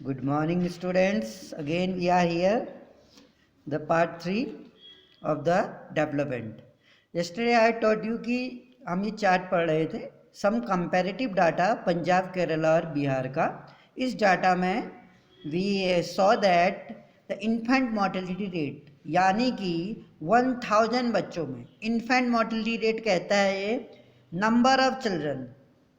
Good morning, students. Again, we are here, the part 3 of the development. Yesterday, I taught you कि हम ये chart पढ़ रहे थे some comparative data Punjab, Kerala और बिहार का. इस डाटा में we saw that the infant mortality rate, यानी कि 1000 बच्चों में इन्फेंट मोर्टेलिटी रेट कहता है ये number of children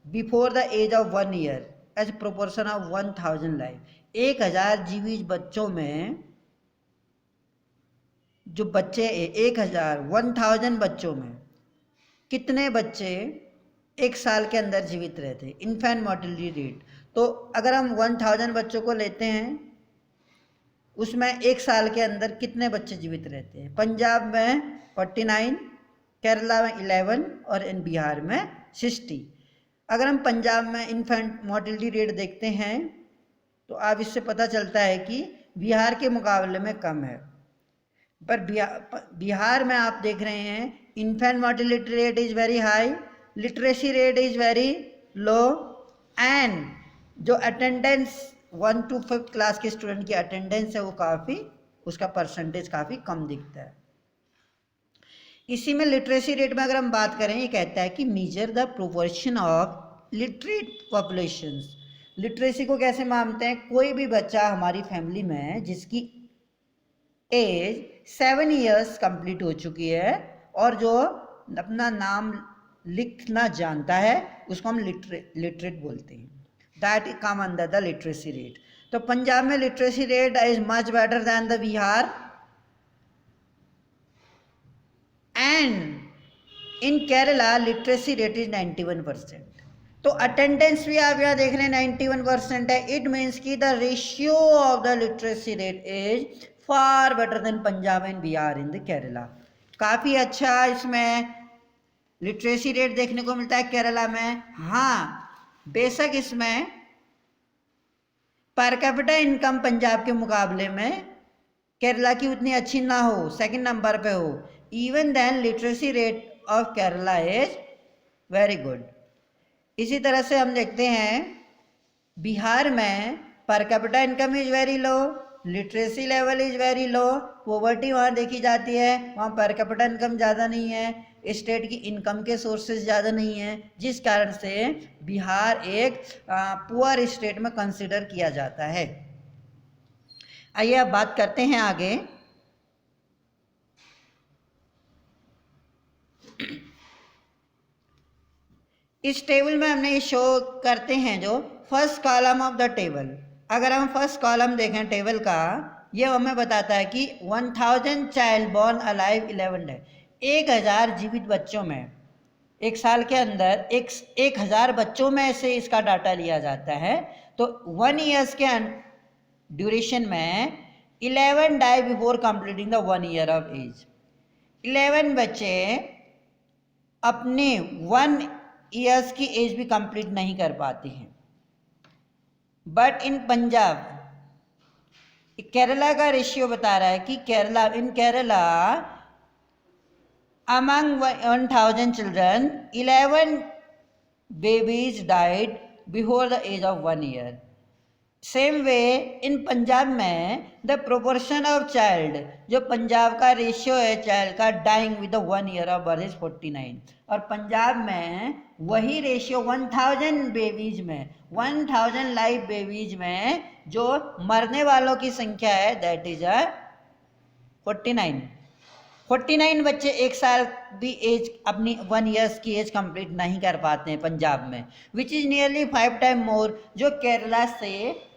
before the age of 1 year age proportion of 1000 life. 1000 जीवित बच्चों में जो बच्चे 1000 बच्चों में कितने बच्चे एक साल के अंदर जीवित रहते हैं, इन्फेंट मोर्टेलिटी रेट. तो अगर हम 1000 बच्चों को लेते हैं उसमें एक साल के अंदर कितने बच्चे जीवित रहते हैं. पंजाब में 49, केरला में 11 और इन बिहार में 60. अगर हम पंजाब में इन्फेंट मोर्टेलिटी रेट देखते हैं तो आप इससे पता चलता है कि बिहार के मुकाबले में कम है. पर बिहार में आप देख रहे हैं infant mortality rate is very high, literacy rate is very low, and जो अटेंडेंस 1 to 5th क्लास के स्टूडेंट की अटेंडेंस है वो काफ़ी, उसका परसेंटेज काफ़ी कम दिखता है. इसी में लिटरेसी रेट में अगर हम बात करें, ये कहता है कि measure the proportion of literate populations. Literacy को कैसे मानते हैं? कोई भी बच्चा हमारी फैमिली में जिसकी एज 7 इयर्स कंप्लीट हो चुकी है और जो अपना नाम लिखना जानता है उसको हम लिटरेट बोलते हैं. That come under the literacy rate. तो पंजाब में literacy rate is much better than the Bihar, and in Kerala literacy rate is 91%. तो अटेंडेंस भी आप यहाँ देख रहे हैं 91% है. इट मीन्स कि the ratio of the literacy rate is far better then Punjab and Bihar in the Kerala. काफ़ी अच्छा इसमें लिटरेसी रेट देखने को मिलता है केरला में. हाँ, बेशक इसमें पर कैपिटा इनकम पंजाब के मुकाबले में केरला की उतनी अच्छी ना हो, सेकंड नंबर पे हो. Even then literacy rate of Kerala is very good. इसी तरह से हम देखते हैं बिहार में per capita income is very low, literacy level is very low, poverty वहाँ देखी जाती है, वहाँ पर कैपिटा इनकम ज़्यादा नहीं है, स्टेट की इनकम के सोर्सेज ज़्यादा नहीं है, जिस कारण से बिहार एक पुअर स्टेट में कंसिडर किया जाता है. आइए अब बात करते हैं आगे. इस टेबल में हमने ये शो करते हैं जो first column of the table. अगर हम फर्स्ट कॉलम देखें टेबल का, ये हमें बताता है कि 1000 चाइल्ड बॉर्न अलाइव 11 है. 1000 जीवित बच्चों में एक साल के अंदर 1000 बच्चों में से इसका डाटा लिया जाता है. तो 1 ईयर्स के ड्यूरेशन में 11 die before completing the 1 year of age. 11 बच्चे अपने 1 ईयर्स की एज भी कंप्लीट नहीं कर पाते हैं. बट इन पंजाब, केरला का रेशियो बता रहा है कि इन Kerala among 1000 children 11 babies died before the age of 1 year. Same way in Punjab में द प्रोपोर्शन ऑफ चाइल्ड, जो पंजाब का रेशियो है चाइल्ड का dying with 1 year of birth is 49. और पंजाब में वही रेशियो 1000 बेबीज में, 1000 लाइव बेबीज में जो मरने वालों की संख्या है दैट इज 49. 49 बच्चे एक साल भी एज अपनी 1 ईयर्स की एज कंप्लीट नहीं कर पाते हैं पंजाब में, which is nearly 5 time more, जो केरला से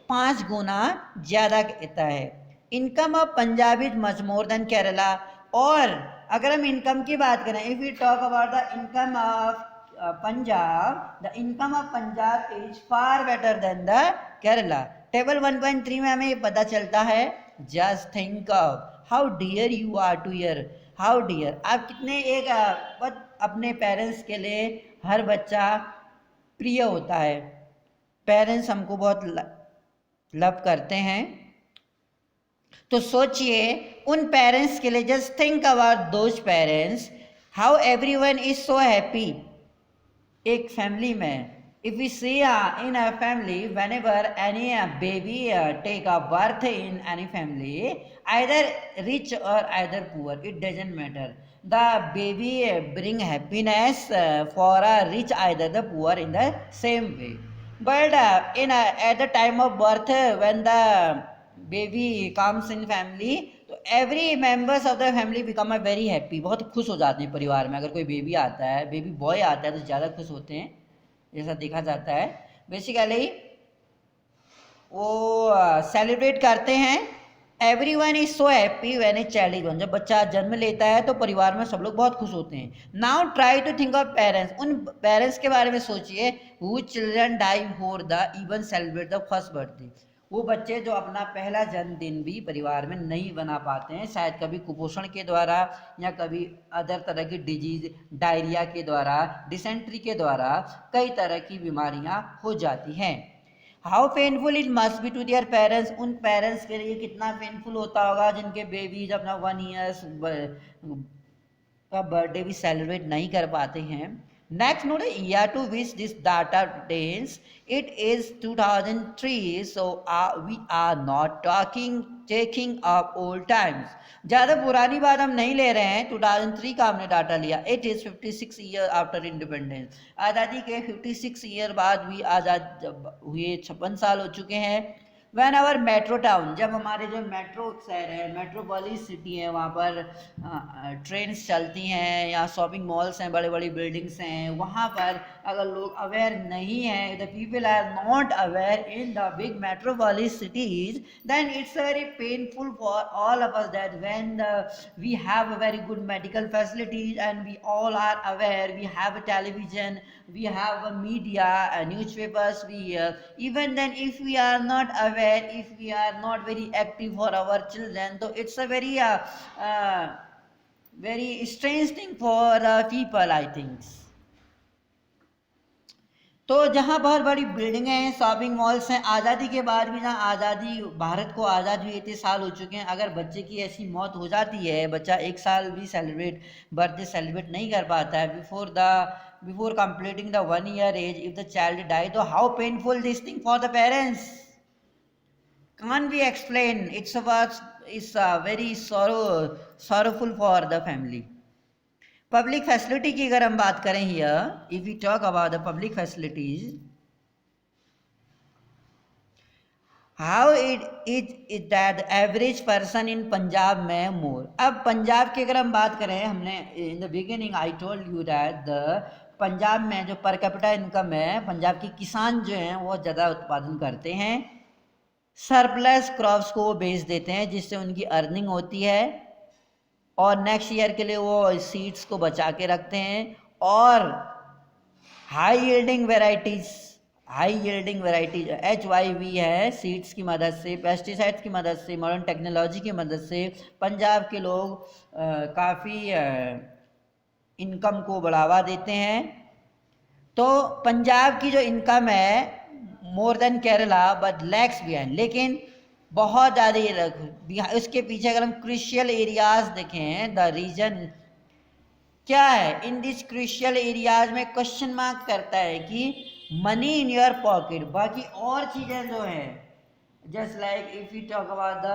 5 गुना ज़्यादा कहता है. Income of Punjab is much more than Kerala. और अगर हम इनकम की बात करें, if you talk about the income of Punjab, the income of Punjab is far better than the Kerala. Table 1.3 में हमें ये पता चलता है. Just think of how dear you are to your, how dear, आप कितने एक अपने पेरेंट्स के लिए हर बच्चा प्रिय होता है. पेरेंट्स हमको बहुत लव करते हैं. तो सोचिए उन पेरेंट्स के लिए, just think about those parents, how everyone is so happy. एक फैमिली में if we see in a family, whenever any baby take a birth in any family, either rich or either poor, it doesn't matter. The baby bring happiness for a rich either the poor in the same way. But at the time of birth, when the baby comes in family, तो every members of the family become a very happy, बहुत खुश हो जाते हैं परिवार में. अगर कोई बेबी आता है, बेबी बॉय आता है, तो ज़्यादा खुश होते हैं, जैसा देखा जाता है. बेसिकली वो सेलिब्रेट करते हैं. Every one is so happy when a child is born. जब बच्चा जन्म लेता है तो परिवार में सब लोग बहुत खुश होते हैं. Now try to think of parents. उन पेरेंट्स के बारे में सोचिए who children die before the even celebrate the first birthday. वो बच्चे जो अपना पहला जन्मदिन भी परिवार में नहीं बना पाते हैं, शायद कभी कुपोषण के द्वारा या कभी अदर तरह की डिजीज, डायरिया के द्वारा, डिसेंट्री के द्वारा कई तरह की बीमारियां हो जाती हैं. How painful it must be to their parents. उन पेरेंट्स के लिए कितना पेनफुल होता होगा जिनके बेबीज अपना 1 ईयर का बर्थडे भी सेलिब्रेट नहीं कर पाते हैं. Next, note the year to which this data pertains. It is 2003, so we are not taking up old times. ज़्यादा पुरानी बात हम नहीं ले रहे हैं. 2003 का हमने डाटा लिया. It is 56 years after independence. आज़ादी के 56 ईयर बाद भी आज़ाद हुए 56 साल हो चुके हैं. वैन आवर मेट्रो टाउन, जब हमारे जो मेट्रो शहर है, मेट्रोपोलिस सिटी है, वहाँ पर ट्रेन्स चलती हैं या शॉपिंग मॉल्स हैं, बड़े बड़ी बिल्डिंग्स हैं, वहाँ पर अगर लोग अवेयर नहीं हैं, the people are not aware in the big metropolis cities, then it's very painful for all of us that when we have a very good medical facilities and we all are aware, we have a television, we have a media, newspapers, even then if we are not aware, if we are not very active for our children, so it's a very strange thing for people, I think. तो जहाँ बहुत बड़ी बिल्डिंगें हैं, shopping malls हैं, आज़ादी के बाद भी, जहाँ आज़ादी, भारत को आज़ाद हुए इतने साल हो चुके हैं, अगर बच्चे की ऐसी मौत हो जाती है, बच्चा 1 साल भी बर्थडे सेलिब्रेट नहीं कर पाता है before completing the 1 year age, if the child die, so how painful this thing for the parents can't be explained. It's very sorrowful for the family. Public facility की अगर हम बात करें here, if we talk about the public facilities, how it that average person in Punjab में more. अब पंजाब की अगर हम बात करें, हमने in the beginning I told you that the Punjab में जो पर कैपिटा इनकम है, पंजाब के किसान जो हैं वो ज़्यादा उत्पादन करते हैं, सरप्लस क्रॉप्स को वो बेच देते हैं जिससे उनकी अर्निंग होती है, और नेक्स्ट ईयर के लिए वो सीड्स को बचा के रखते हैं, और हाई यील्डिंग वेराइटीज़ HYV है, सीड्स की मदद से, पेस्टिसाइड्स की मदद से, मॉडर्न टेक्नोलॉजी की मदद से पंजाब के लोग काफ़ी इनकम को बढ़ावा देते हैं. तो पंजाब की जो इनकम है मोर than Kerala but lakhs behind, लेकिन बहुत ज़्यादा उसके पीछे अगर हम क्रिशियल एरियाज देखें, द रीजन क्या है इन दिस क्रिशियल एरियाज में क्वेश्चन मार्क करता है कि मनी इन योर पॉकेट. बाकी और चीज़ें जो हैं, just like if you talk about the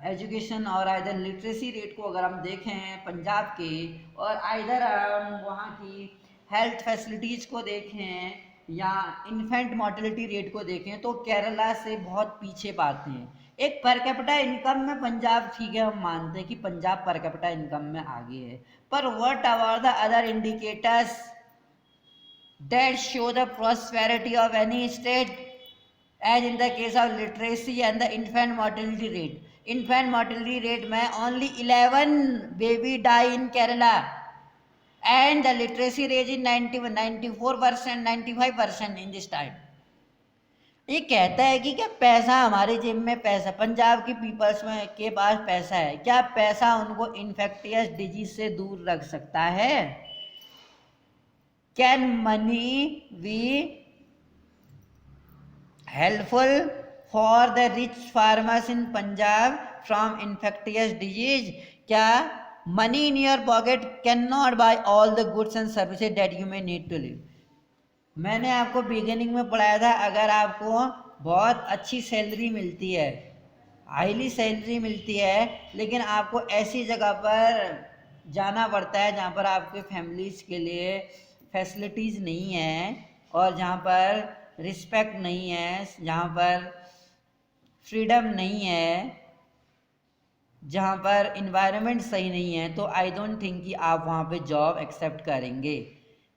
education और आइदर लिटरेसी रेट को अगर हम देखें पंजाब के, और आइदर हम वहाँ की हेल्थ फैसिलिटीज़ को देखें या इन्फेंट मोर्टेलिटी रेट को देखें, तो केरला से बहुत पीछे पाते हैं. एक पर कैपिटा इनकम में पंजाब, ठीक है हम मानते हैं कि पंजाब पर कैपिटा इनकम में आगे है, पर what about the other indicators that show the prosperity of any state, as in the case of literacy and the infant mortality rate. Infant mortality rate में only 11 baby die in Kerala, and the literacy rate is 94%, 95% in this time. ये कहता है कि क्या पैसा हमारे जेब में, पैसा पंजाब की पीपल्स में के पास पैसा है, क्या पैसा उनको इन्फेक्टियस डिजीज से दूर रख सकता है? Can money be helpful for the rich farmers in Punjab from infectious disease? क्या money in your pocket cannot buy all the goods and services that you may need to live? मैंने आपको beginning में पढ़ाया था, अगर आपको बहुत अच्छी सैलरी मिलती है, हाईली सैलरी मिलती है, लेकिन आपको ऐसी जगह पर जाना पड़ता है जहाँ पर आपके फैमिलीज़ के लिए फैसिलिटीज़ नहीं है, और जहाँ पर रिस्पेक्ट नहीं है, जहाँ पर फ्रीडम नहीं है, जहाँ पर इन्वायरमेंट सही नहीं है, तो आई डोंट थिंक कि आप वहाँ पे जॉब एक्सेप्ट करेंगे।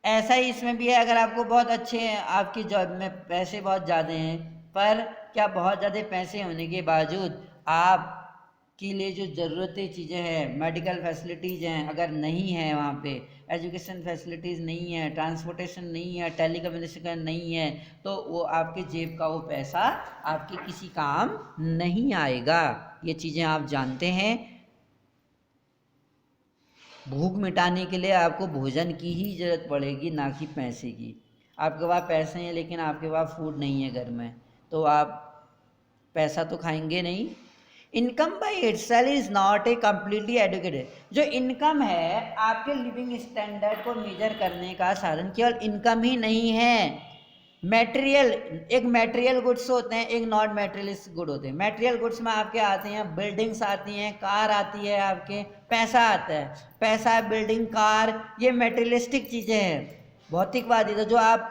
ऐसा ही इसमें भी है, अगर आपको बहुत अच्छे हैं, आपकी जॉब में पैसे बहुत ज़्यादा हैं, पर क्या बहुत ज़्यादा पैसे होने के बावजूद आप के लिए जो ज़रूरतें चीज़ें हैं, मेडिकल फैसिलिटीज़ हैं, अगर नहीं है वहाँ पे, एजुकेशन फैसिलिटीज़ नहीं है, ट्रांसपोर्टेशन नहीं है, टेलीकम्युनिकेशन नहीं है, तो वो आपके जेब का वो पैसा आपके किसी काम नहीं आएगा। ये चीज़ें आप जानते हैं। भूख मिटाने के लिए आपको भोजन की ही ज़रूरत पड़ेगी, ना कि पैसे की। आपके पास पैसे हैं लेकिन आपके पास फूड नहीं है घर में, तो आप पैसा तो खाएंगे नहीं। Income by itself is not a completely educated. जो इनकम है आपके लिविंग स्टैंडर्ड को मेजर करने का साधन केवल इनकम ही नहीं है। मटेरियल, एक मटेरियल गुड्स होते हैं, एक नॉन मटेरियलिस्ट गुड होते हैं। मटेरियल गुड्स में आपके आते हैं बिल्डिंग्स आती हैं, कार आती है, आपके पैसा आता है। पैसा, बिल्डिंग, कार, ये मटेरियलिस्टिक चीज़ें हैं, भौतिकवादी, तो जो आप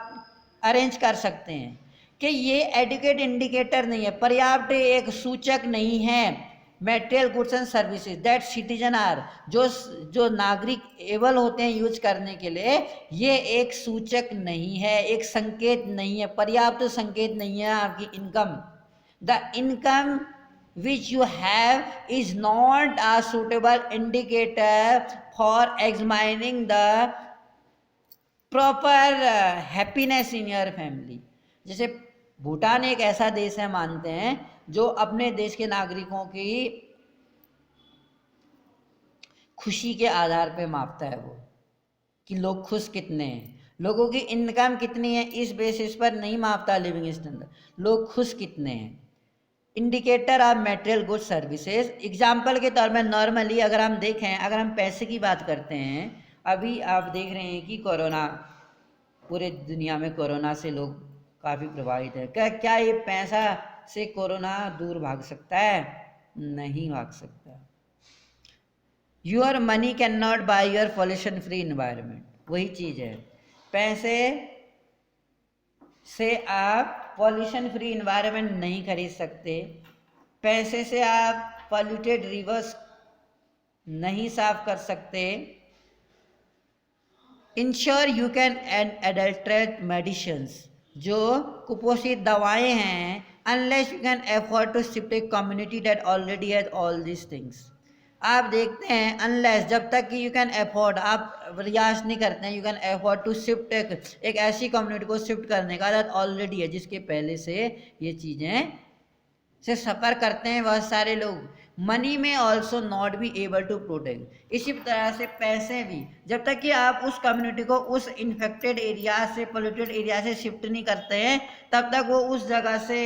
अरेंज कर सकते हैं। कि ये एडुकेट इंडिकेटर नहीं है, पर्याप्त एक सूचक नहीं है। Material goods and services that citizen are, जो जो नागरिक एबल होते हैं यूज करने के लिए, ये एक सूचक नहीं है, एक संकेत नहीं है, पर्याप्त संकेत नहीं है आपकी income. The income which you have is not a suitable indicator for examining the proper happiness in your family. जैसे भूटान एक ऐसा देश है, मानते हैं, जो अपने देश के नागरिकों की खुशी के आधार पे मापता है वो, कि लोग खुश कितने हैं। लोगों की इनकम कितनी है इस बेसिस पर नहीं मापता लिविंग स्टैंडर्ड, लोग खुश कितने हैं। Indicator of material good services, example के तौर में नॉर्मली अगर हम देखें, अगर हम पैसे की बात करते हैं, अभी आप देख रहे हैं कि कोरोना, पूरे दुनिया में कोरोना से लोग काफ़ी प्रभावित है। क्या ये पैसा से कोरोना दूर भाग सकता है? नहीं भाग सकता। Your money can not by your pollution free environment, वही चीज़ है, पैसे से आप पॉल्यूशन फ्री इन्वायरमेंट नहीं खरीद सकते, पैसे से आप पॉल्यूटेड रिवर्स नहीं साफ कर सकते। Ensure you can adulterate medicines, जो कुपोषित दवाएं हैं, unless you can afford to shift a community that already has all this things. आप देखते हैं अनलेस, जब तक कि यू कैन एफोर्ड, आप प्रयास नहीं करते हैं, you can afford to shift एक ऐसी कम्युनिटी को शिफ्ट करने का दैट ऑलरेडी है, जिसके पहले से ये चीज़ें से सफ़र करते हैं बहुत सारे लोग। Money may also not be able to protect, इसी तरह से पैसे भी, जब तक कि आप उस कम्युनिटी को उस इन्फेक्टेड एरिया से, पोल्यूटेड एरिया से शिफ्ट नहीं करते हैं, तब तक वो उस जगह से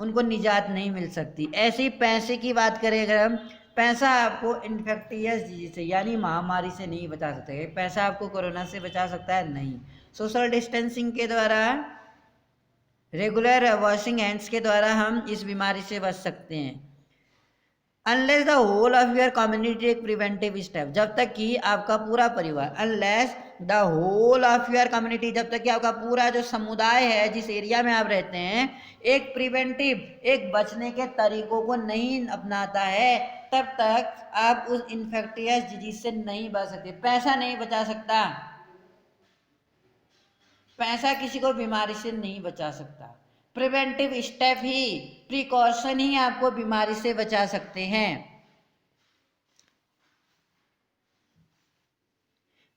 उनको निजात नहीं मिल सकती। ऐसे ही पैसे की बात करें अगर हम, पैसा आपको इन्फेक्टियस डिजीज से यानी महामारी से नहीं बचा सकता है। पैसा आपको कोरोना से बचा सकता है? नहीं। सोशल डिस्टेंसिंग के द्वारा, रेगुलर वॉशिंग हैंड्स के द्वारा हम इस बीमारी से बच सकते हैं। Unless the whole of your community एक प्रिवेंटिव स्टेप, जब तक कि आपका पूरा परिवार, unless the whole of your community, जब तक कि आपका पूरा जो समुदाय है, जिस एरिया में आप रहते हैं, एक प्रिवेंटिव, एक बचने के तरीकों को नहीं अपनाता है, तब तक आप उस इन्फेक्टियस डिजीज से नहीं बच सकते। पैसा नहीं बचा सकता, पैसा किसी को बीमारी से नहीं बचा सकता। प्रिवेंटिव स्टेप ही, प्रिकॉशन ही आपको बीमारी से बचा सकते हैं।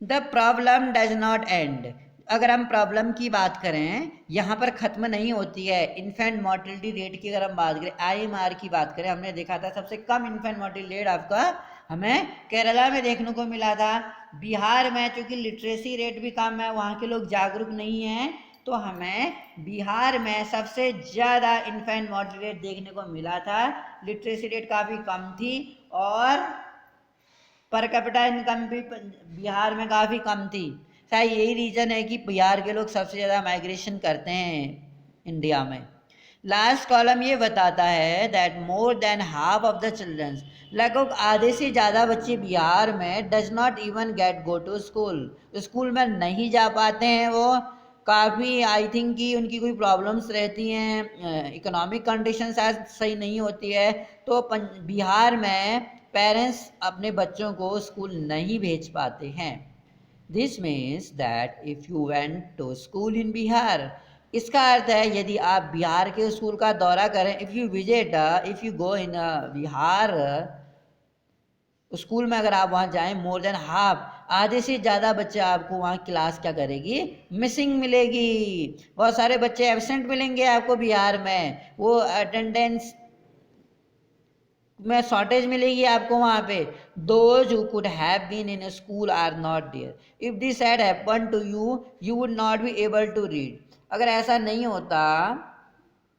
The problem does not and, अगर हम प्रॉब्लम की बात करें, यहाँ पर ख़त्म नहीं होती है। इन्फेंट मोर्टेलिटी रेट की अगर हम बात करें, IMR की बात करें, हमने देखा था सबसे कम इन्फेंट मोर्टेलिटी रेट आपका हमें केरला में देखने को मिला था। बिहार में चूँकि लिटरेसी रेट भी कम है, वहाँ के लोग जागरूक नहीं हैं, तो हमें बिहार में सबसे ज़्यादा इन्फेंट मोर्टेलिटी रेट देखने को मिला था। लिटरेसी रेट काफ़ी कम थी और पर कैपिटा इनकम भी बिहार में काफ़ी कम थी। शायद यही रीज़न है कि बिहार के लोग सबसे ज़्यादा माइग्रेशन करते हैं इंडिया में। लास्ट कॉलम ये बताता है that more than half of the childrens, लगभग आधे से ज़्यादा बच्चे बिहार में does not even get go to school, school में नहीं जा पाते हैं। वो काफ़ी आई थिंक कि उनकी कोई प्रॉब्लम्स रहती हैं, इकोनॉमिक कंडीशन शायद सही नहीं होती है, तो बिहार में पेरेंट्स अपने बच्चों को स्कूल नहीं भेज पाते हैं। This means that if you went to school in Bihar, इसका अर्थ है यदि आप बिहार के स्कूल का दौरा करें, if you visit, if you go in Bihar school में, अगर आप वहाँ जाएं, मोर देन हाफ, आधे से ज़्यादा बच्चे आपको वहाँ क्लास क्या करेगी, मिसिंग मिलेगी। बहुत सारे बच्चे एब्सेंट मिलेंगे आपको बिहार में, वो अटेंडेंस में शॉर्टेज मिलेगी आपको वहाँ पे। Those who could have been in school are not there, if this had happen to you, you would not be able to read. अगर ऐसा नहीं होता,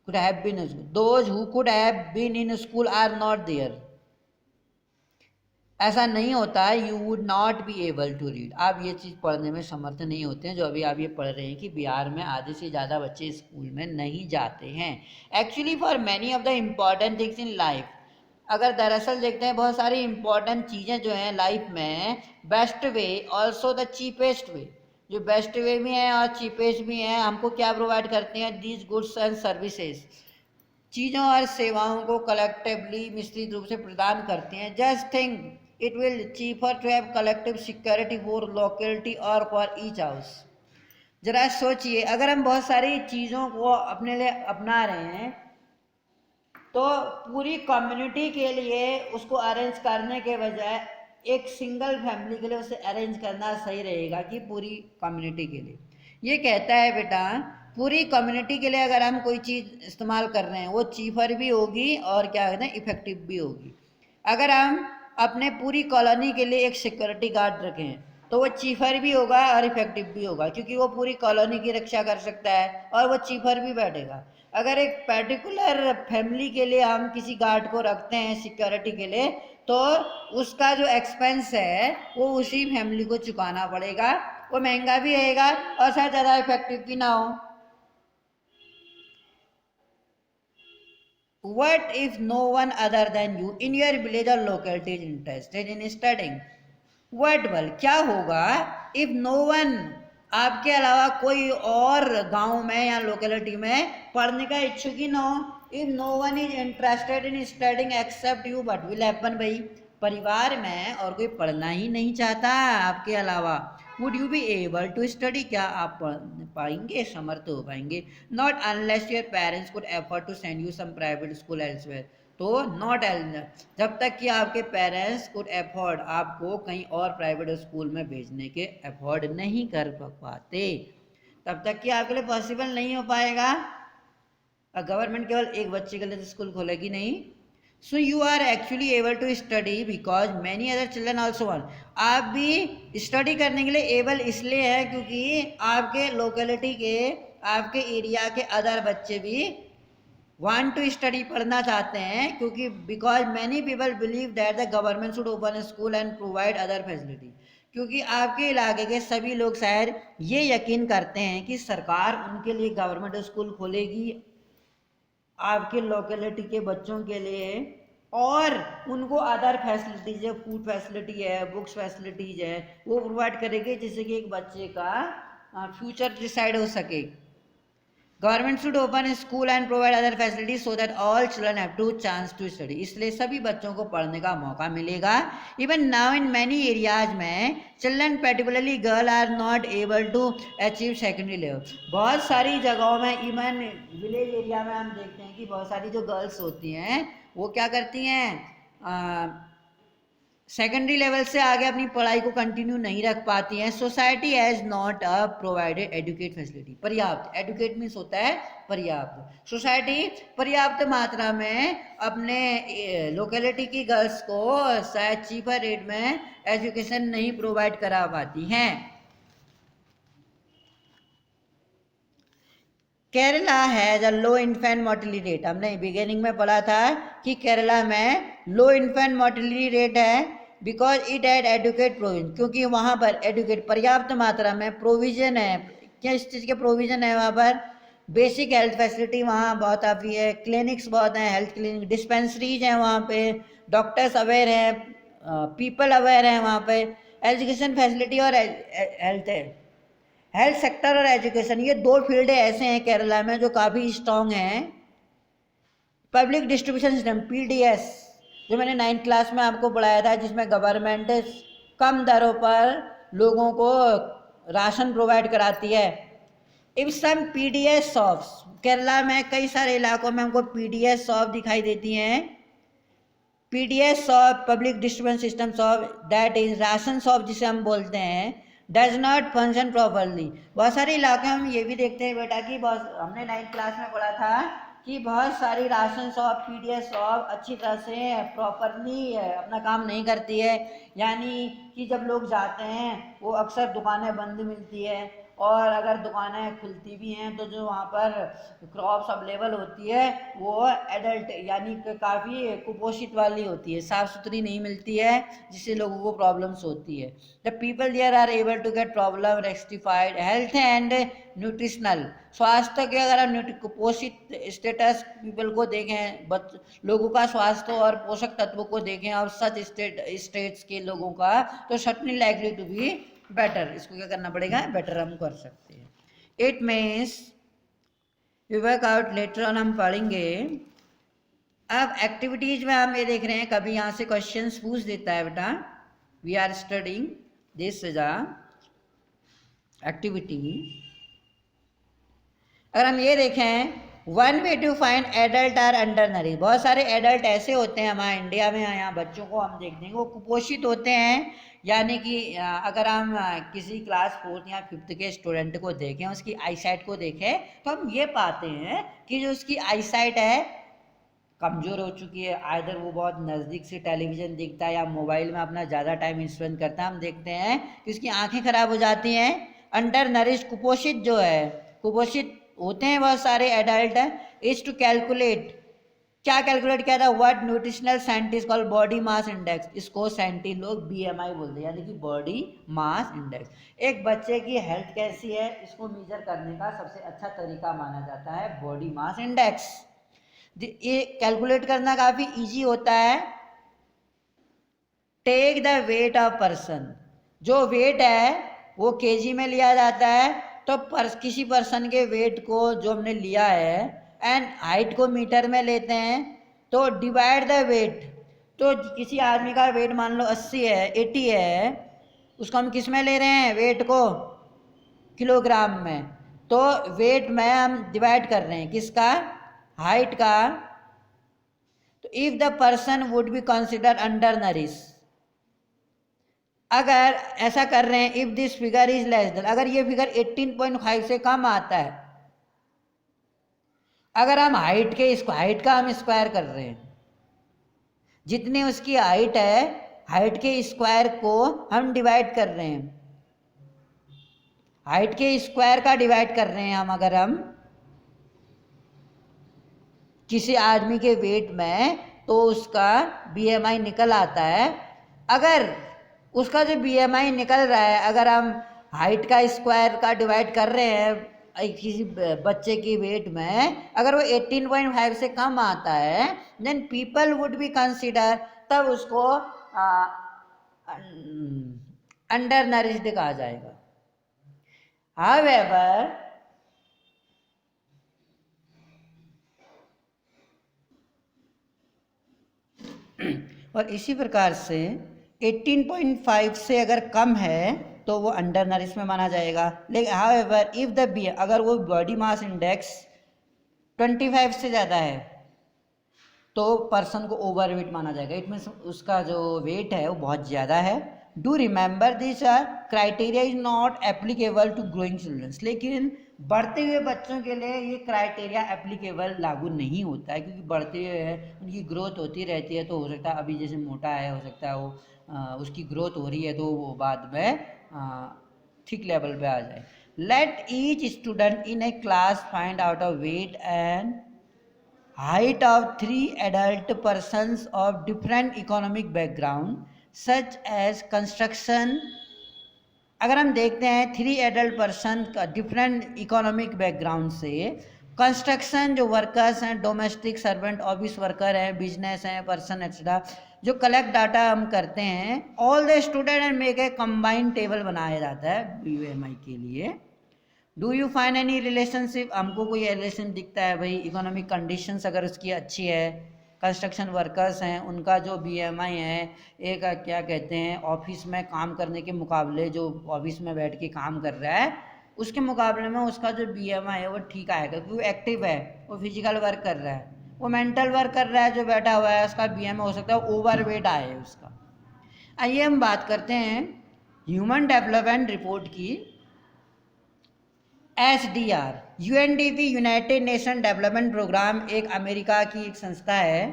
could have been in school, those who could have been in school are not there, ऐसा नहीं होता, you would not be able to read, आप ये चीज़ पढ़ने में समर्थ नहीं होते हैं। जो अभी आप ये पढ़ रहे हैं कि बिहार में आधे से ज़्यादा बच्चे स्कूल में नहीं जाते हैं। Actually for many of the important things in life, अगर दरअसल देखते हैं बहुत सारी इंपॉर्टेंट चीज़ें जो हैं लाइफ में, best way also the cheapest way, जो बेस्ट वे भी हैं और चीपेस्ट भी हैं, हमको क्या प्रोवाइड करते हैं, दीज गुड्स एंड सर्विसेज, चीज़ों और सेवाओं को कलेक्टिवली मिश्रित रूप से प्रदान करते हैं। Just think it will cheaper to have collective security for locality और फॉर ईच हाउस। जरा सोचिए, अगर हम बहुत सारी चीज़ों को अपने लिए अपना रहे हैं तो पूरी कम्युनिटी के लिए उसको अरेंज करने के बजाय एक सिंगल फैमिली के लिए उसे अरेंज करना सही रहेगा कि पूरी कम्युनिटी के लिए। ये कहता है बेटा पूरी कम्युनिटी के लिए अगर हम कोई चीज़ इस्तेमाल कर रहे हैं वो चीपर भी होगी और क्या कहते हैं इफ़ेक्टिव भी होगी। अगर हम अपने पूरी कॉलोनी के लिए एक सिक्योरिटी गार्ड रखें तो वो चीफर भी होगा और इफेक्टिव भी होगा, क्योंकि वो पूरी कॉलोनी की रक्षा कर सकता है और वो चीफर भी बैठेगा। अगर एक पर्टिकुलर फैमिली के लिए हम किसी गार्ड को रखते हैं सिक्योरिटी के लिए, तो उसका जो एक्सपेंस है वो उसी फैमिली को चुकाना पड़ेगा, वो महंगा भी रहेगा और शायद ज़्यादा इफेक्टिव भी ना हो। What if no one other than you in your village or locality is interested in studying? What will, क्या होगा if no one, आपके अलावा कोई और गांव में या लोकेलिटी में पढ़ने का इच्छुक ही ना हो, if no one is interested in studying except you, what will happen? भाई परिवार में और कोई पढ़ना ही नहीं चाहता आपके अलावा, would you be able to study, क्या आप पढ़ पाएंगे, समर्थ हो पाएंगे? Not unless your parents could afford to send you some private school elsewhere, तो नॉट जब तक कि आपके पेरेंट्स कुड एफोर्ड, आपको कहीं और प्राइवेट स्कूल में भेजने के एफोर्ड नहीं कर पाते, तब तक कि आपके लिए पॉसिबल नहीं हो पाएगा। गवर्नमेंट केवल एक बच्चे के लिए तो स्कूल खोलेगी नहीं। So you are actually able to study because many other children also want, आप भी स्टडी करने के लिए एबल इसलिए है क्योंकि आपके लोकेलिटी के, आपके एरिया के अदर बच्चे भी वांट टू स्टडी, पढ़ना चाहते हैं, क्योंकि because many people believe that the government should open school and provide other facility, क्योंकि आपके इलाके के सभी लोग शायद ये यकीन करते हैं कि सरकार उनके लिए गवर्नमेंट स्कूल खोलेगी आपके लोकेलिटी के बच्चों के लिए, और उनको अदर फैसिलिटीज है, फूड फैसिलिटी है, बुक्स फैसिलिटीज है, वो प्रोवाइड करेगी जिससे कि एक बच्चे का फ्यूचर डिसाइड हो सके। Government should open school and provide other facilities so that all children have to chance to study, इसलिए सभी बच्चों को पढ़ने का मौका मिलेगा। Even now in many areas में children particularly girl are not able to achieve secondary level, बहुत सारी जगहों में, इवन विलेज एरिया में हम देखते हैं कि बहुत सारी जो गर्ल्स होती हैं वो क्या करती हैं, सेकेंडरी लेवल से आगे अपनी पढ़ाई को कंटिन्यू नहीं रख पाती हैं। Society has not provided adequate facility, पर्याप्त, एडुकेट मीन्स होता है पर्याप्त, सोसाइटी पर्याप्त मात्रा में अपने लोकेलिटी की गर्ल्स को शायद चीपर रेट में एजुकेशन नहीं प्रोवाइड करा पाती हैं। Kerala has a low infant mortality rate, हमने बिगिनिंग में पढ़ा था कि केरला में लो इन्फेंट मोर्टेलिटी रेट है, because it had adequate provision, क्योंकि वहाँ पर एडुकेट पर्याप्त मात्रा में प्रोविजन है। क्या इस चीज़ के प्रोविजन है वहाँ पर? बेसिक हेल्थ फैसिलिटी वहाँ बहुत काफ़ी है, क्लिनिक्स बहुत हैं, हेल्थ क्लिनिक, डिस्पेंसरीज हैं वहाँ पे, डॉक्टर्स अवेयर हैं, पीपल अवेयर हैं वहाँ पे, एजुकेशन फैसिलिटी और हेल्थ है। हेल्थ सेक्टर और एजुकेशन, ये दो फील्ड ऐसे हैं केरला में जो काफ़ी स्ट्रॉन्ग हैं। पब्लिक डिस्ट्रीब्यूशन सिस्टम पीडीएस, जो मैंने 9th क्लास में आपको पढ़ाया था, जिसमें गवर्नमेंट कम दरों पर लोगों को राशन प्रोवाइड कराती है। If some PDS shops, Kerala में कई सारे इलाकों में हमको पीडीएस शॉप दिखाई देती हैं। PDS shop, public distribution system shop, that is ration shop जिसे हम बोलते हैं, डज नॉट फंक्शन प्रॉपरली। बहुत सारे इलाके में हम ये भी देखते हैं बेटा कि बहुत, हमने 9th क्लास में पढ़ा था कि बहुत सारी राशन शॉप, पीडीएस शॉप अच्छी तरह से प्रॉपरली अपना काम नहीं करती है। यानी कि जब लोग जाते हैं वो अक्सर दुकानें बंद मिलती है, और अगर दुकानें खुलती भी हैं तो जो वहाँ पर क्रॉप्स अवेलेबल होती है वो एडल्ट यानी काफ़ी कुपोषित वाली होती है, साफ़ सुथरी नहीं मिलती है, जिससे लोगों को प्रॉब्लम्स होती है। The people there are able to get problem rectified, health and nutritional, स्वास्थ्य के अगर हम कुपोषित स्टेटस पीपल को देखें, लोगों का स्वास्थ्य और पोषक तत्वों को देखें और सच स्टेट्स के लोगों का, तो certainly likely to be better. इसको क्या करना पड़ेगा? बेटर हम कर सकते हैं। It means we work out later on, हम पढ़ेंगे। अब एक्टिविटीज में हम ये देख रहे हैं, कभी यहाँ से क्वेश्चंस पूछ देता है बेटा। We are studying this is a activity. अगर हम ये देखें, one way to find adult are undernourish, बहुत सारे एडल्ट ऐसे होते हैं हमारे इंडिया में, यहाँ बच्चों को हम देखते हैं वो कुपोषित होते हैं। यानी कि अगर हम किसी क्लास 4th या 5th के स्टूडेंट को देखें, उसकी आईसाइट को देखें, तो हम ये पाते हैं कि जो उसकी आईसाइट है कमज़ोर हो चुकी है। आइदर वो बहुत नज़दीक से टेलीविज़न देखता है या मोबाइल में अपना ज़्यादा टाइम स्पेंड करता है। हम देखते हैं कि उसकी आंखें खराब हो जाती हैं। अंडर नरिश, कुपोषित जो है, कुपोषित होते हैं बहुत सारे एडल्ट हैं। इज टू कैलकुलेट, क्या कैलकुलेट किया था? What nutritional scientist call body mass index, इसको साइंटिस्ट लोग बीएमआई बोलते हैं, यानी कि बॉडी मास इंडेक्स। एक बच्चे की हेल्थ कैसी है इसको मेजर करने का सबसे अच्छा तरीका माना जाता है बॉडी मास इंडेक्स। ये कैलकुलेट करना काफ़ी इजी होता है। Take the weight of person, जो वेट है वो केजी में लिया जाता है, तो किसी पर्सन के वेट को जो हमने लिया है एंड हाइट को मीटर में लेते हैं, तो डिवाइड द वेट, तो किसी आदमी का वेट मान लो 80 है, 80 है, उसको हम किस में ले रहे हैं? वेट को किलोग्राम में, तो वेट में हम डिवाइड कर रहे हैं किसका? हाइट का। तो if the person would be consider under nourish, अगर ऐसा कर रहे हैं, if this figure is less than, अगर ये फिगर 18.5 से कम आता है, अगर हम हाइट का हम स्क्वायर कर रहे हैं, जितनी उसकी हाइट है, हाइट के स्क्वायर को हम डिवाइड कर रहे हैं, हाइट के स्क्वायर का डिवाइड कर रहे हैं हम, अगर हम किसी आदमी के वेट में, तो उसका बीएमआई निकल आता है। अगर उसका जो बीएमआई निकल रहा है, अगर हम हाइट का स्क्वायर का डिवाइड कर रहे हैं किसी बच्चे की वेट में, अगर वो 18.5 से कम आता है, then people would be consider, तब उसको अंडर नरिश्ड कहा जाएगा। हाउएवर और इसी प्रकार से 18.5 से अगर कम है तो वो अंडर नरिश में माना जाएगा। लेकिन हाउएवर इफ द बी, अगर वो बॉडी मास इंडेक्स 25 से ज़्यादा है तो पर्सन को ओवरवेट माना जाएगा। इट मीन्स उसका जो वेट है वो बहुत ज़्यादा है। Do remember this criteria is not applicable to growing childrens, लेकिन बढ़ते हुए बच्चों के लिए ये क्राइटेरिया एप्लीकेबल लागू नहीं होता है, क्योंकि बढ़ते हुए है उनकी ग्रोथ होती रहती है। तो हो सकता है अभी जैसे मोटा है, हो सकता है वो उसकी ग्रोथ हो रही है तो वो बाद में ठीक लेवल पे आ जाए। Let each student in a class find out a weight and height of 3 adult persons of different economic background such as construction. अगर हम देखते हैं 3 एडल्ट पर्सन का डिफरेंट इकोनॉमिक बैकग्राउंड से, कंस्ट्रक्शन जो वर्कर्स हैं, डोमेस्टिक सर्वेंट, ऑफिस वर्कर हैं, business हैं, पर्सन एक्सेट्रा, जो कलेक्ट डाटा हम करते हैं, all the student and make a combined table बनाया जाता है BUMI के लिए। Do you find any relationship, हमको कोई रिलेशन दिखता है भाई, इकोनॉमिक कंडीशंस अगर उसकी अच्छी है, कंस्ट्रक्शन वर्कर्स हैं उनका जो BMI है, एक क्या कहते हैं ऑफिस में काम करने के मुकाबले, जो ऑफिस में बैठ के काम कर रहा है उसके मुकाबले में उसका जो BMI है वो ठीक आएगा, क्योंकि वो एक्टिव है, वो फिजिकल वर्क कर रहा है, वो मेंटल वर्क कर रहा है, जो बैठा हुआ है उसका BMI हो सकता है ओवरवेट आए उसका। आइए हम बात करते हैं ह्यूमन डेवलपमेंट रिपोर्ट की। SDR, UNDP united nation development programme एक अमेरिका की एक संस्था है।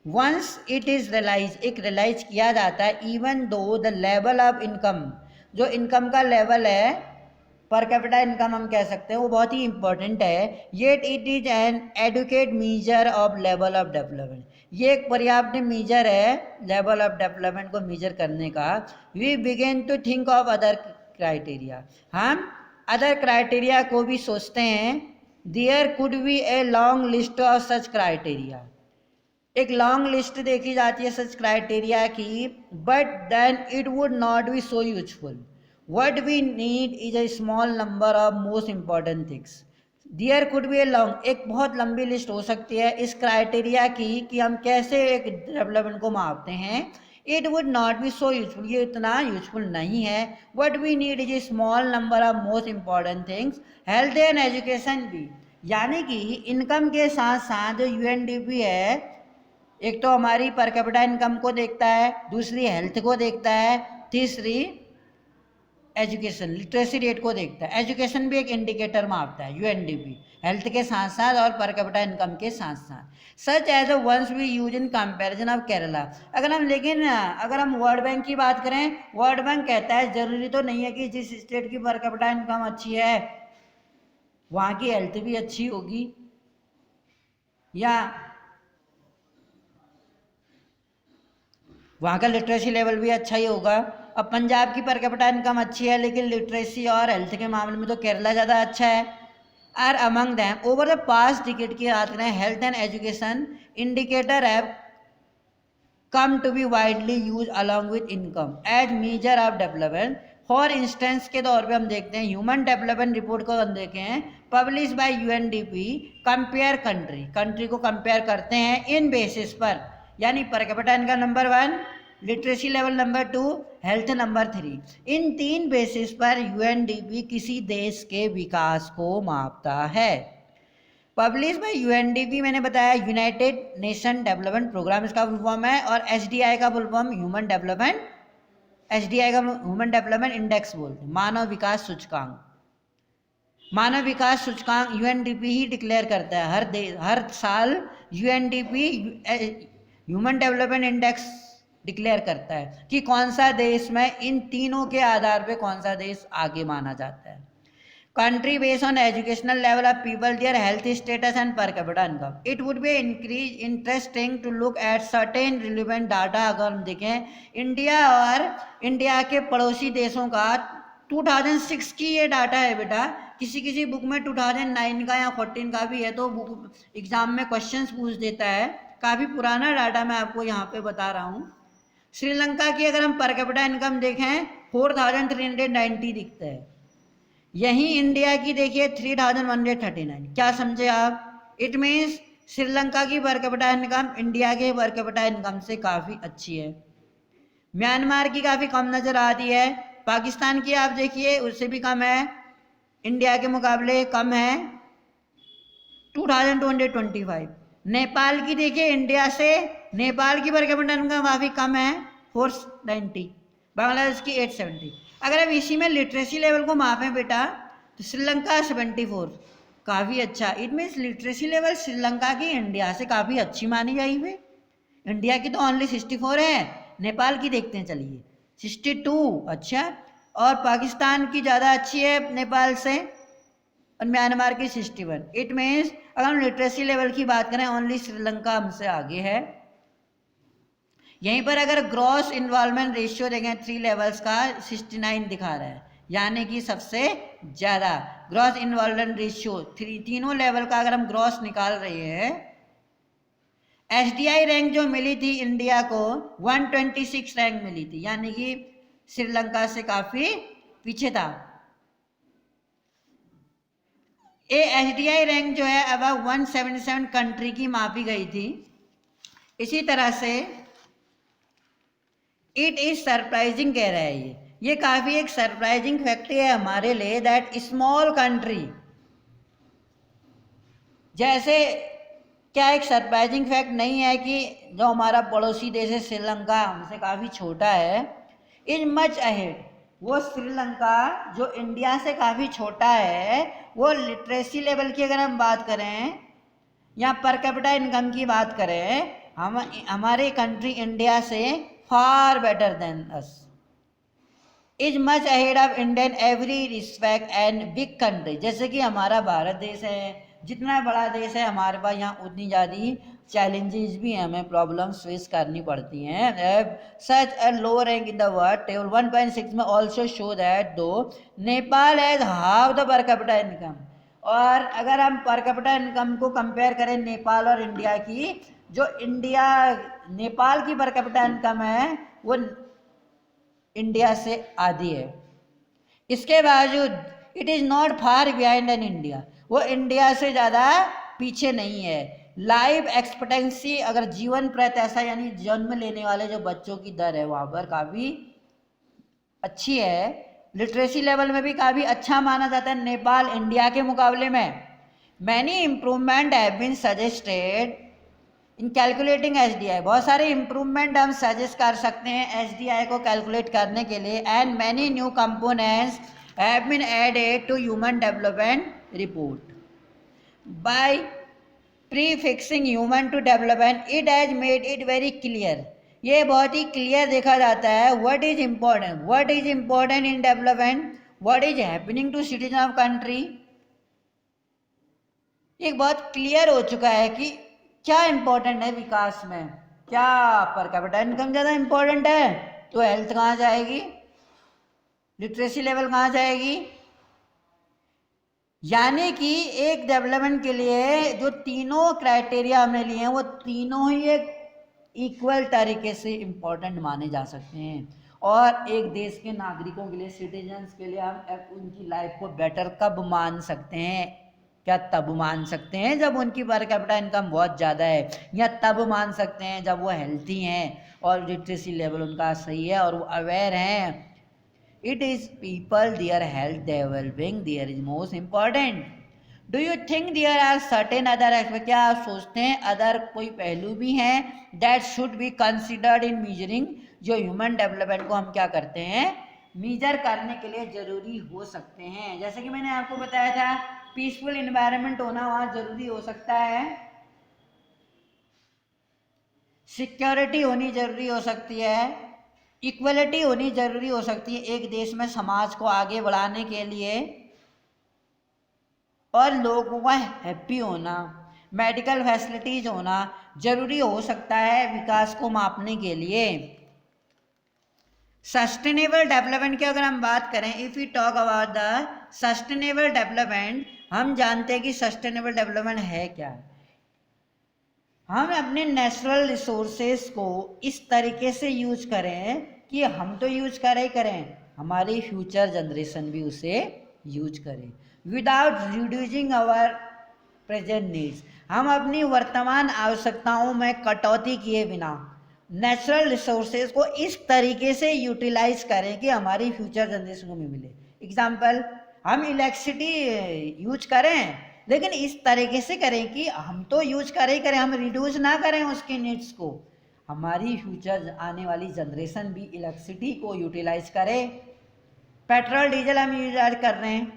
वंस इट इज़ रियलाइज, एक रियलाइज किया जाता है, even though the level of income, जो इनकम का लेवल है, पर कैपिटा इनकम हम कह सकते हैं, वो बहुत ही इंपॉर्टेंट है, yet it is an adequate measure of level of development, ये एक पर्याप्त मीजर है लेवल ऑफ डेवलपमेंट को मीजर करने का। We begin to think of other criteria, हम अदर क्राइटेरिया को भी सोचते हैं। There could be a long list of such criteria, एक लॉन्ग लिस्ट देखी जाती है सच क्राइटेरिया की, but then it would not be so useful. What we need is a small number of most important things. There could be a long, एक बहुत लंबी list हो सकती है इस क्राइटेरिया की कि हम कैसे एक डेवलपमेंट को मापते हैं। It would not be so useful, ये इतना यूजफुल नहीं है। What we need is a small number of most important things, health and education भी, यानी कि इनकम के साथ साथ जो UNDP है, एक तो हमारी पर कैपिटा इनकम को देखता है, दूसरी हेल्थ को देखता है, तीसरी एजुकेशन लिटरेसी रेट को देखता है। एजुकेशन भी एक इंडिकेटर मापता है UNDP, हेल्थ के साथ साथ और पर कैपिटा इनकम के साथ साथ। Such as a once we use in comparison of Kerala, अगर हम वर्ल्ड बैंक की बात करें, वर्ल्ड बैंक कहता है जरूरी तो नहीं है कि जिस स्टेट की पर कैपिटा इनकम अच्छी है वहाँ की हेल्थ भी अच्छी होगी, या वहाँ का लिटरेसी लेवल भी अच्छा ही होगा। अब पंजाब की पर कैपिटा इनकम अच्छी है लेकिन लिटरेसी और हेल्थ के मामले में तो केरला ज़्यादा अच्छा है। Are among them over the past decade की बात करें, health and education indicator have come to be widely use along with income as measure of development. For instance के तौर पे हम देखते हैं ह्यूमन डेवलपमेंट रिपोर्ट को हम देखें, publish by UNDP, compare country को कंपेयर करते हैं इन बेसिस पर, यानी पर capita income number 1, literacy level number 2, health number 3, इन 3 बेसिस पर UNDP किसी देश के विकास को मापता है। पब्लिश बाय UNDP मैंने बताया यूनाइटेड नेशन डेवलपमेंट प्रोग्राम इसका फुल फॉर्म है, और SDI का full form human development index बोलते हैं, मानव विकास सूचकांक। मानव विकास सूचकांक UNDP ही डिक्लेयर करता है, हर साल UNDP human development index declare करता है कि कौन सा देश में इन तीनों के आधार पे कौन सा देश आगे माना जाता है। Country based on educational level of people, their health status and per capita income, it would be interesting to look at certain relevant data. अगर हम देखें इंडिया और इंडिया के पड़ोसी देशों का 2006 की ये डाटा है बेटा, किसी बुक में 2009 का या 14 का भी है, तो बुक एग्जाम में क्वेश्चंस पूछ देता है, काफ़ी पुराना डाटा मैं आपको यहाँ पे बता रहा हूँ। श्रीलंका की अगर हम पर कैपिटा इनकम देखें 4390 दिखता है, यहीं इंडिया की देखिए 3139। क्या समझे आप? इट मीन्स श्रीलंका की पर कैपिटा इनकम इंडिया के पर कैपिटा इनकम से काफ़ी अच्छी है। म्यांमार की काफ़ी कम नज़र आती है, पाकिस्तान की आप देखिए उससे भी कम है, इंडिया के मुकाबले कम है 2225। नेपाल की देखिए इंडिया से नेपाल की पर कैपिटा इनकम काफ़ी कम है 490, बांग्लादेश की 870। अगर हम इसी में लिटरेसी लेवल को मापें बेटा तो श्रीलंका 74, काफ़ी अच्छा। It means literacy level Sri Lanka की इंडिया से काफ़ी अच्छी मानी जाएगी। इंडिया की तो ओनली 64 है, नेपाल की देखते हैं चलिए 62, अच्छा, और पाकिस्तान की ज़्यादा अच्छी है नेपाल से, और म्यांमार की 61। इट मीन्स अगर हम लिटरेसी लेवल की बात करें ओनली श्रीलंका हमसे आगे है। यहीं पर अगर ग्रॉस इन्वॉल्वमेंट रेशियो देखें 3 लेवल्स का 69 दिखा रहा है, यानी कि सबसे ज़्यादा ग्रॉस इन्वॉल्वमेंट रेशियो तीनों लेवल का अगर हम ग्रॉस निकाल रहे हैं। एसडीआई रैंक जो मिली थी इंडिया को 126 रैंक मिली थी, यानी कि श्रीलंका से काफ़ी पीछे था। ये एसडीआई रैंक जो है अब 177 कंट्री की मापी गई थी। इसी तरह से इट इज सरप्राइजिंग कह रहा है ये काफ़ी एक सरप्राइजिंग फैक्ट है हमारे लिए दैट स्मॉल कंट्री, जैसे क्या एक सरप्राइजिंग फैक्ट नहीं है कि जो हमारा पड़ोसी देश है श्रीलंका हमसे काफ़ी छोटा है, इज मच अहेड। वो श्रीलंका जो इंडिया से काफ़ी छोटा है, वो लिटरेसी लेवल की अगर हम बात करें या पर कैपिटा इनकम की बात करें, हमारे कंट्री इंडिया से फार better than us, is much ahead of Indian every respect and big country. जैसे कि हमारा भारत देश है, जितना बड़ा देश है हमारे पास यहाँ उतनी ज़्यादा चैलेंजेस भी हैं, हमें प्रॉब्लम्स फेस करनी पड़ती हैं। Such a low rank in the world table 1.6 में also show that though Nepal has half the per capita income. और अगर हम पर कैपिटा इनकम को कंपेयर करें नेपाल और इंडिया की, जो नेपाल की पर कैपिटा इनकम है वो इंडिया से आधी है। इसके बावजूद it is not far behind an India, वो इंडिया से ज़्यादा पीछे नहीं है। लाइफ एक्सपेक्टेंसी अगर जीवन प्रत्याशा यानी जन्म लेने वाले जो बच्चों की दर है वहाँ पर काफ़ी अच्छी है। लिटरेसी लेवल में भी काफ़ी अच्छा माना जाता है नेपाल इंडिया के मुकाबले में। Many improvement have been suggested in calculating SDI, बहुत सारे इम्प्रूवमेंट हम सजेस्ट कर सकते हैं एसडीआई को कैलकुलेट करने के लिए। And many new components have been added to human development report by prefixing human to development, it has made it very clear. ये बहुत ही क्लियर देखा जाता है what is important in development, what is happening to citizen of country. एक बहुत clear हो चुका है कि क्या इम्पोर्टेंट है विकास में, क्या पर कैपिटा इनकम ज़्यादा इम्पोर्टेंट है तो हेल्थ कहाँ जाएगी, लिटरेसी लेवल कहाँ जाएगी। यानी कि एक डेवलपमेंट के लिए जो तीनों क्राइटेरिया हमने लिए हैं वो तीनों ही एक इक्वल तरीके से इम्पोर्टेंट माने जा सकते हैं। और एक देश के नागरिकों के लिए, सिटीजन्स के लिए हम उनकी लाइफ को बेटर कब मान सकते हैं, क्या तब मान सकते हैं जब उनकी पर कैपिटा इनकम बहुत ज़्यादा है, या तब मान सकते हैं जब वो हेल्थी हैं और लिटरेसी लेवल उनका सही है और वो अवेयर हैं। It is people their health developing there is most important. Do you think there are certain other aspect, क्या आप सोचते हैं अदर कोई पहलू भी हैं that should be considered in measuring, जो ह्यूमन डेवलपमेंट को हम क्या करते हैं मीजर करने के लिए ज़रूरी हो सकते हैं। जैसे कि मैंने आपको बताया था पीसफुल इन्वायरमेंट होना वहाँ ज़रूरी हो सकता है, सिक्योरिटी होनी ज़रूरी हो सकती है, इक्वलिटी होनी ज़रूरी हो सकती है एक देश में समाज को आगे बढ़ाने के लिए, और लोगों का हैप्पी होना, मेडिकल फैसिलिटीज़ होना ज़रूरी हो सकता है विकास को मापने के लिए। सस्टेनेबल डेवलपमेंट की अगर हम बात करें, if you talk about the sustainable development, हम जानते हैं कि सस्टेनेबल डेवलपमेंट है क्या। हम अपने नेचुरल रिसोर्सेस को इस तरीके से यूज करें कि हम तो यूज करें, हमारी फ्यूचर जनरेशन भी उसे यूज करे without reducing our present needs. हम अपनी वर्तमान आवश्यकताओं में कटौती किए बिना नेचुरल रिसोर्सेज को इस तरीके से यूटिलाइज करें कि हमारी फ्यूचर जनरेशन को भी मिले। एग्जाम्पल, हम इलेक्ट्रिसिटी यूज करें लेकिन इस तरीके से करें कि हम तो यूज करें, हम रिड्यूस ना करें उसकी नीड्स को, हमारी फ्यूचर आने वाली जनरेशन भी इलेक्ट्रिसिटी को यूटिलाइज करे। पेट्रोल डीजल हम यूज कर रहे हैं,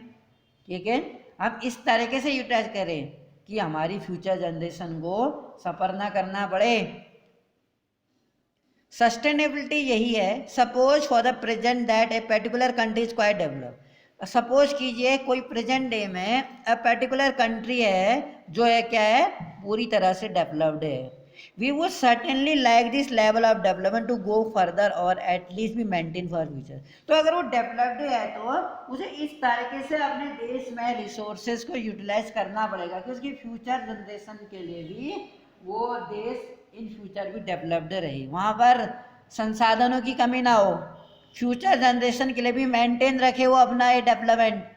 ठीक है, हम इस तरीके से यूटिलाइज करें कि हमारी फ्यूचर जनरेशन को सफ़र ना करना पड़े। सस्टेनेबिलिटी यही है। Suppose for the present that a particular country is quite develop, suppose कीजिए कोई प्रेजेंट डे में अ पर्टिकुलर कंट्री है जो है क्या है पूरी तरह से डेवलप्ड है, We would certainly like this level of development to go further or at least be maintained for future. तो अगर वो डेवलप्ड है तो उसे इस तरीके से अपने देश में रिसोर्सेज को यूटिलाइज करना पड़ेगा कि उसकी फ्यूचर जनरेशन के लिए भी वो देश इन फ्यूचर भी डेवलप्ड रहे, वहाँ पर संसाधनों की कमी ना हो, फ्यूचर जनरेशन के लिए भी मेंटेन रखे वो अपना ये development.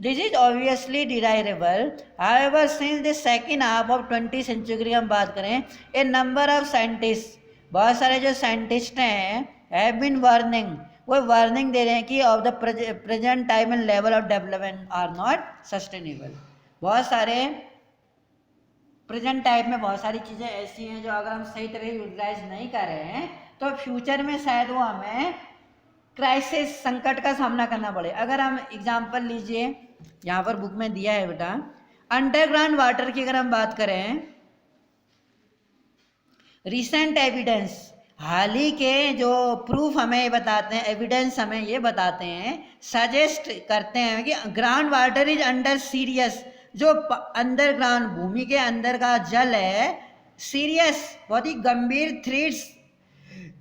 This is obviously desirable. However, since the second half of 20th century की हम बात करें, a number of scientists, बहुत सारे जो साइंटिस्ट हैं, have been warning, वो वार्निंग दे रहे हैं कि of the present time and level of development are not sustainable. बहुत सारे प्रेजेंट टाइम में बहुत सारी चीज़ें ऐसी हैं जो अगर हम सही तरह यूटिलाइज नहीं कर रहे हैं तो फ्यूचर में शायद वो हमें क्राइसिस, संकट का सामना करना पड़े. अगर हम एग्जांपल लीजिए, यहाँ पर बुक में दिया है बेटा, अंडरग्राउंड वाटर की अगर हम बात करें, रिसेंट एविडेंस, हाल ही के जो प्रूफ हमें बताते हैं, एविडेंस हमें ये बताते हैं, सजेस्ट करते हैं कि ground water is under serious, जो अंडरग्राउंड भूमि के अंदर का जल है, सीरियस, बहुत ही गंभीर थ्रेट्स,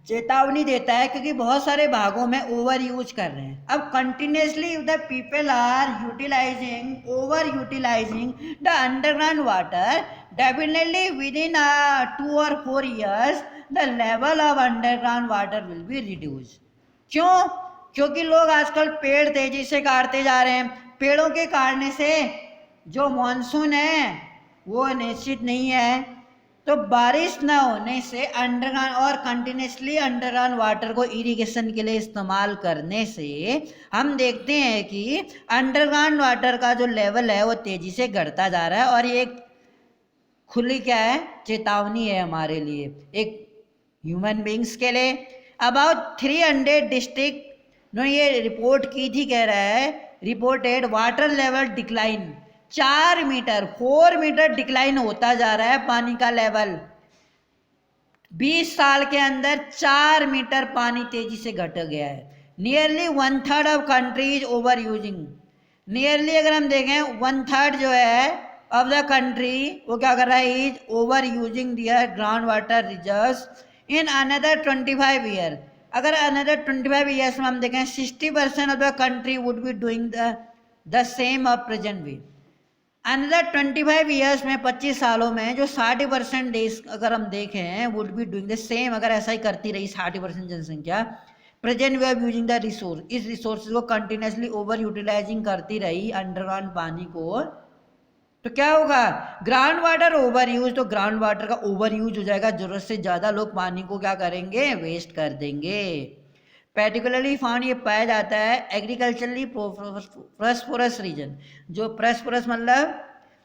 चेतावनी देता है, क्योंकि बहुत सारे भागों में ओवर यूज कर रहे हैं. अब continuously the people are utilising, over utilising the underground water, definitely within 2 or 4 years the level of underground water will be reduce. क्यों? क्योंकि लोग आजकल पेड़ तेजी से काटते जा रहे हैं. पेड़ों के काटने से जो मॉनसून है वो निश्चित नहीं है, तो बारिश ना होने से अंडरग्राउंड और कंटिन्यूसली अंडरग्राउंड वाटर को इरिगेशन के लिए इस्तेमाल करने से हम देखते हैं कि अंडरग्राउंड वाटर का जो लेवल है वो तेजी से घटता जा रहा है. और ये खुली क्या है, चेतावनी है हमारे लिए, एक ह्यूमन बींग्स के लिए. अबाउट 300 डिस्ट्रिक्ट ने ये रिपोर्ट की थी, कह रहा है reported water level decline, 4 metre 4 metre decline होता जा रहा है पानी का लेवल. 20 साल के अंदर 4 मीटर पानी तेजी से घट गया है. Nearly 1/3 of country is over using. Nearly अगर हम देखें 1/3 जो है ऑफ द कंट्री वो क्या कर रहा है, is over using their ground water reserves. In another 25 year, अगर अनदर 25 ईयर्स में हम देखें 60% of the country would be doing the same of present way. Another 25 years में, 25 सालों में जो 60% देश अगर हम देखें would be doing the same, अगर ऐसा ही करती रही 60% जनसंख्या, present way of using the resource, इस रिसोर्स को कंटिन्यूसली ओवर यूटिलाइजिंग करती रही अंडरग्राउंड पानी को, तो क्या होगा, ग्राउंड वाटर ओवर यूज, तो ग्राउंड वाटर का ओवर यूज हो जाएगा, जरूरत से ज़्यादा लोग पानी को क्या करेंगे, वेस्ट कर देंगे. पर्टिकुलरली फाउंड ये पाया जाता है एग्रीकल्चरली प्रॉस्परस रीजन, जो प्रॉस्परस मतलब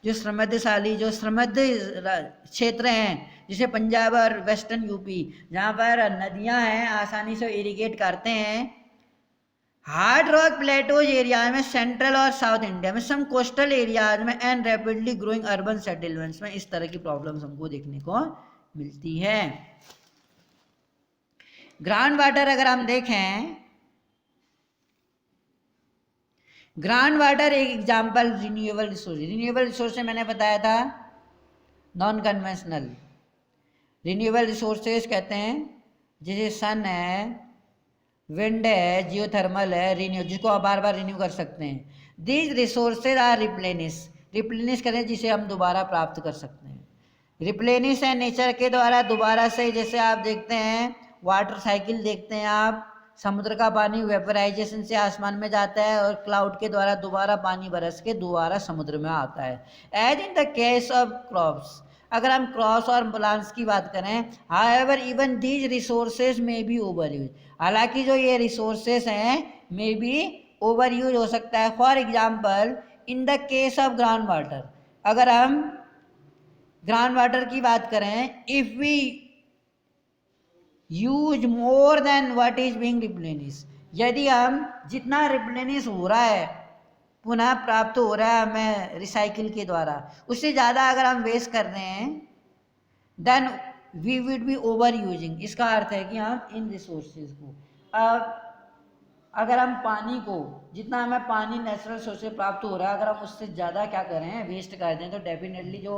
जो समृद्धशाली, जो समृद्ध क्षेत्र हैं, जैसे पंजाब और वेस्टर्न यूपी, जहाँ पर नदियाँ हैं, आसानी से इरिगेट करते हैं. हार्ड रॉक प्लेटोज एरिया में, सेंट्रल और साउथ इंडिया में, सम कोस्टल एरियाज में and rapidly growing urban settlements में इस तरह की प्रॉब्लम्स हमको देखने को मिलती है. ग्राउंड वाटर अगर हम देखें, ग्राउंड वाटर एक example renewable resource. Renewable resource से मैंने बताया था नॉन कन्वेंशनल. रिन्यूएबल रिसोर्सेज कहते हैं जैसे सन है, विंड है, जियोथर्मल है, रिन्यू, जिसको आप बार बार रिन्यू कर सकते हैं. दीज रिसोर्सेज आर रिप्लेनिश करें, जिसे हम दोबारा प्राप्त कर सकते हैं. रिप्लेनिश है नेचर के द्वारा दोबारा से, जैसे आप देखते हैं वाटर साइकिल देखते हैं आप, समुद्र का पानी वेपराइजेशन से आसमान में जाता है और क्लाउड के द्वारा दोबारा पानी बरस के दोबारा समुद्र में आता है. As in the case of crops, अगर हम क्रॉप्स और प्लांट्स की बात करें, however even these resources may be over use, हालांकि जो ये रिसोर्सेज हैं मे बी ओवर यूज हो सकता है. For example in the case of ground water, अगर हम ग्राउंड वाटर की बात करें, if we use more than what is being replenish, यदि हम जितना रिप्लेनिश हो रहा है, पुनः प्राप्त हो रहा है हमें रिसाइकिल के द्वारा, उससे ज़्यादा अगर हम वेस्ट कर रहे हैं, then we would be over using. इसका अर्थ है कि हम इन रिसोर्सेज को, अब अगर हम पानी को, जितना हमें पानी नेचुरल सोर्स से प्राप्त हो रहा है, अगर हम उससे ज़्यादा क्या करें, वेस्ट कर दें, तो डेफिनेटली जो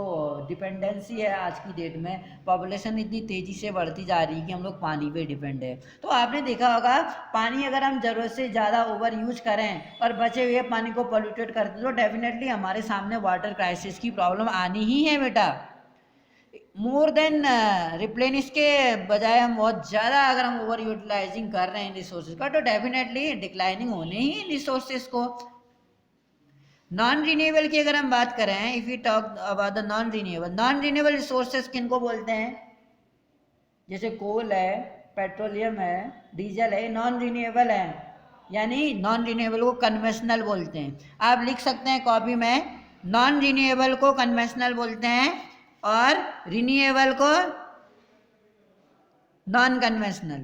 डिपेंडेंसी है आज की डेट में, पॉपुलेशन इतनी तेज़ी से बढ़ती जा रही है कि हम लोग पानी पे डिपेंड है। तो आपने देखा होगा पानी अगर हम ज़रूरत से ज़्यादा ओवर यूज करें और बचे हुए पानी को पोल्यूटेड कर दें, तो डेफिनेटली हमारे सामने वाटर क्राइसिस की प्रॉब्लम आनी ही है बेटा। मोर देन रिप्लेनिश के बजाय हम बहुत ज़्यादा अगर हम ओवर यूटिलाइजिंग कर रहे हैं रिसोर्सेज का, तो डेफिनेटली डिक्लाइनिंग होने ही रिसोर्सेज को। नॉन रिन्यूएबल की अगर हम बात करें, if you talk about the non renewable resources किनको बोलते हैं? जैसे कोल है, पेट्रोलियम है, डीजल है, नॉन रिन्यूएबल है, यानी नॉन रिन्यूएबल को कन्वेंशनल बोलते हैं। आप लिख सकते हैं कॉपी में, नॉन रिन्यूएबल को कन्वेंशनल बोलते हैं और रिन्यूएबल को नॉन कन्वेंशनल।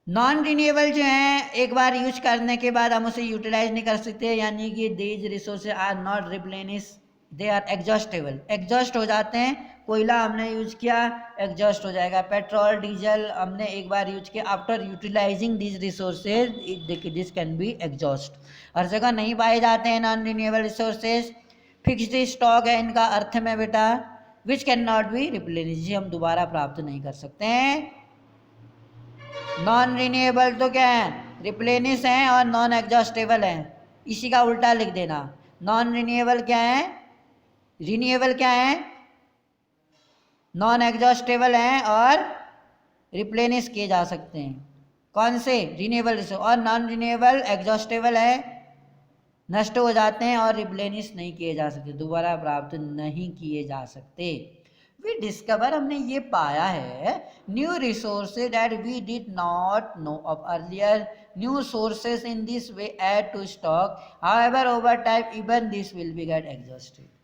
नॉन रिन्यूएबल जो है एक बार यूज करने के बाद हम उसे यूटिलाइज नहीं कर सकते, यानी कि these resources are not replenish, they are exhaustible, exhaust हो जाते हैं। कोयला हमने यूज किया, एग्जॉस्ट हो जाएगा। पेट्रोल डीजल हमने एक बार यूज किया, after utilizing these resources this can be exhaust. हर जगह नहीं पाए जाते हैं non renewable resources. Fixed stock है इनका अर्थ में बेटा, which can not be replenish, जी हम दोबारा प्राप्त नहीं कर सकते हैं। नॉन रिन्यूएबल तो क्या है, रिप्लेनिश हैं और नॉन एग्जॉस्टेबल हैं, इसी का उल्टा लिख देना। नॉन रिन्यूएबल क्या है, रिन्यूएबल क्या है, नॉन एग्जॉस्टेबल हैं और रिप्लेनिश किए जा सकते हैं। कौन से? Renewable resource. और नॉन रिन्यूएबल एग्जॉस्टेबल है, नष्ट हो जाते हैं और रिप्लेनिश नहीं किए जा सकते, दोबारा प्राप्त नहीं किए जा सकते। वी डिस्कवर, हमने ये पाया है, new resources that we did not know of earlier, new sources in this way add to stock, however over time even this will be get exhausted.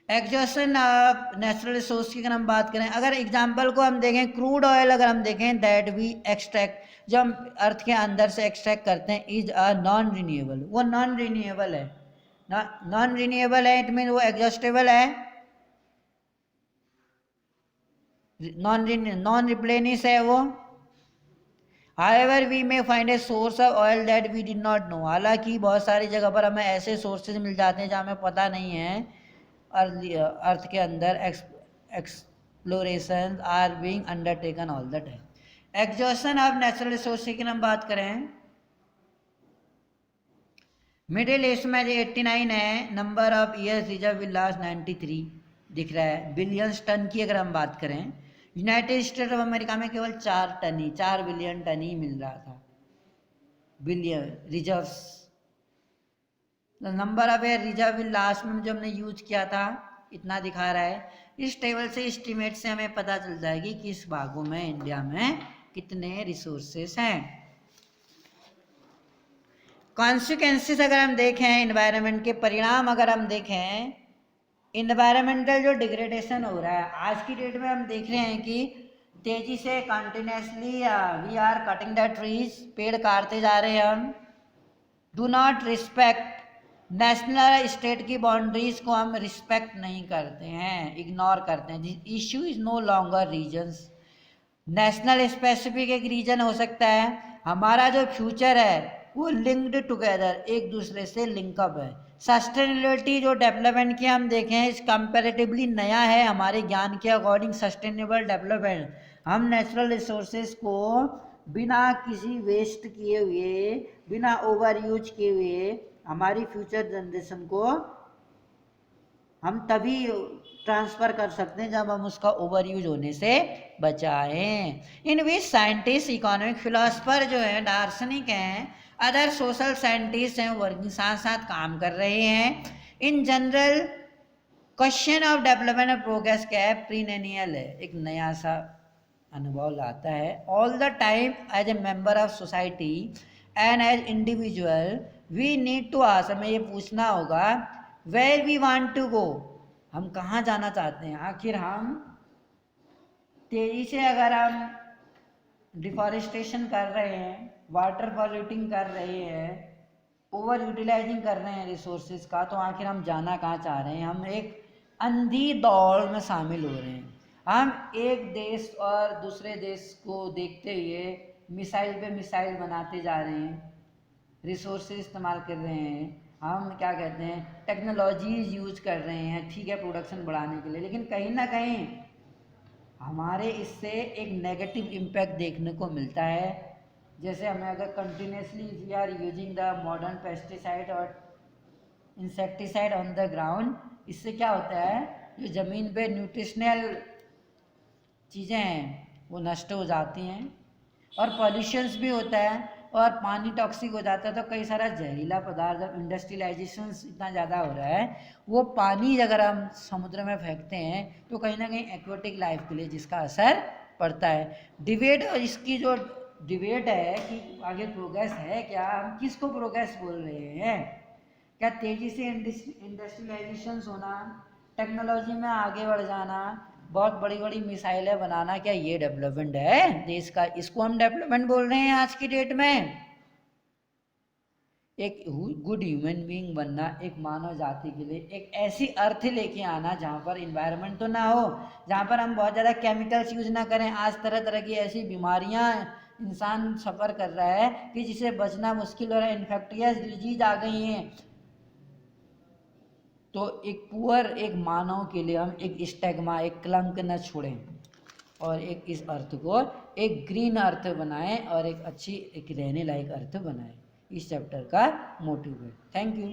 Exhaustion of natural resource की अगर हम बात करें, अगर एग्जांपल को हम देखें, crude oil अगर हम देखें, दैट वी एक्सट्रैक्ट, जो हम अर्थ के अंदर से एक्सट्रैक्ट करते हैं, इज अ नॉन रिन्यूएबल, वो नॉन रिन्यूएबल है। नॉन रिन्यूएबल है, इट मीन वो एग्जॉस्टेबल है, नॉन रिप्लेनिश है वो। However, we may find a source of oil that we did not know, हालांकि बहुत सारी जगह पर हमें ऐसे सोर्सेज मिल जाते हैं जहाँ हमें पता नहीं है, अर्थ के अंदर exploration are being undertaken all the time. Exhaustion of natural resource की हम बात करें, मिडिल ईस्ट में जो 89 है, number of years reserve will last 93 दिख रहा है। बिलियंस टन की अगर हम बात करें, यूनाइटेड स्टेट ऑफ अमेरिका में केवल 4 बिलियन टन ही मिल रहा था, billion reserves. Number of year reserve will last में जो हमने यूज किया था, इतना दिखा रहा है। इस टेबल से, एस्टीमेट से हमें पता चल जाएगी कि किस भागों में इंडिया में कितने रिसोर्सेस हैं। कॉन्सिक्वेंसेस अगर हम देखें, एनवायरनमेंट के परिणाम अगर हम देखें, इन्वायरमेंटल जो डिग्रेडेशन हो रहा है आज की डेट में, हम देख रहे हैं कि तेजी से continuously we are cutting the trees, पेड़ काटते जा रहे हैं हम। Do not respect, national state की बाउंड्रीज को हम रिस्पेक्ट नहीं करते हैं, इग्नोर करते हैं। This issue is no longer regions, national specific एक रीजन हो सकता है, हमारा जो फ्यूचर है वो लिंक्ड टुगेदर, एक दूसरे से लिंकअप है। सस्टेनेबिलिटी जो डेवलपमेंट की हम देखें, इस कंपैरेटिवली नया है हमारे ज्ञान के अकॉर्डिंग। सस्टेनेबल डेवलपमेंट, हम नेचुरल रिसोर्सेज को बिना किसी वेस्ट किए हुए, बिना ओवर यूज किए हुए, हमारी फ्यूचर जनरेशन को हम तभी ट्रांसफ़र कर सकते हैं जब हम उसका ओवर यूज होने से बचाएं। इन विच साइंटिस्ट, इकोनॉमिक फिलोसफर जो है, दार्शनिक हैं, अदर सोशल साइंटिस्ट हैं, वर्किंग साथ साथ काम कर रहे हैं। In general question of development और प्रोग्रेस क्या है, प्रीनेनियल है, एक नया सा अनुभव लाता है। All the time as a member of society and as individual we need to ask, हमें ये पूछना होगा, where we want to go, हम कहाँ जाना चाहते हैं। आखिर हम तेजी से अगर हम डिफॉरेस्टेशन कर रहे हैं, वाटर पॉल्यूटिंग कर रहे हैं, ओवर यूटिलाइजिंग कर रहे हैं रिसोर्सेज का, तो आखिर हम जाना कहाँ चाह रहे हैं। हम एक अंधी दौड़ में शामिल हो रहे हैं। हम एक देश और दूसरे देश को देखते हुए मिसाइल पे मिसाइल बनाते जा रहे हैं, रिसोर्सेज इस्तेमाल कर रहे हैं, हम क्या कहते हैं टेक्नोलॉजीज यूज कर रहे हैं, ठीक है, प्रोडक्शन बढ़ाने के लिए, लेकिन कहीं ना कहीं हमारे इससे एक नेगेटिव इम्पैक्ट देखने को मिलता है। जैसे हमें अगर continuously we are using the modern pesticide और इंसेक्टिसाइड ऑन द ग्राउंड, इससे क्या होता है जो ज़मीन पे न्यूट्रिशनल चीज़ें हैं वो नष्ट हो जाती हैं, और पॉल्यूशंस भी होता है, और पानी टॉक्सिक हो जाता है। तो कई सारा जहरीला पदार्थ, जब इंडस्ट्रियलाइजेशन इतना ज़्यादा हो रहा है, वो पानी अगर हम समुद्र में फेंकते हैं तो कहीं ना कहीं एक्वेटिक लाइफ के लिए जिसका असर पड़ता है। डिबेट, और इसकी जो डिबेट है कि आगे प्रोग्रेस है क्या, हम किसको प्रोग्रेस बोल रहे हैं, क्या तेज़ी से इंडस्ट्रियलाइजेशन होना, टेक्नोलॉजी में आगे बढ़ जाना, बहुत बड़ी बड़ी मिसाइलें बनाना, क्या ये डेवलपमेंट है देश का? इसको हम डेवलपमेंट बोल रहे हैं आज की डेट में? एक गुड ह्यूमन बीइंग बनना, एक मानव जाति के लिए एक ऐसी अर्थ लेके आना जहाँ पर इन्वायरमेंट तो ना हो, जहाँ पर हम बहुत ज़्यादा केमिकल्स यूज ना करें। आज तरह तरह की ऐसी बीमारियाँ इंसान सफ़र कर रहा है कि जिसे बचना मुश्किल हो रहा है, इन्फेक्टियस डिजीज आ गई हैं। तो एक पुअर, एक मानव के लिए हम एक स्टेगमा, एक कलंक न छोड़ें, और एक इस अर्थ को एक ग्रीन अर्थ बनाएं, और एक अच्छी एक रहने लायक अर्थ बनाएं। इस चैप्टर का मोटिव है। Thank you.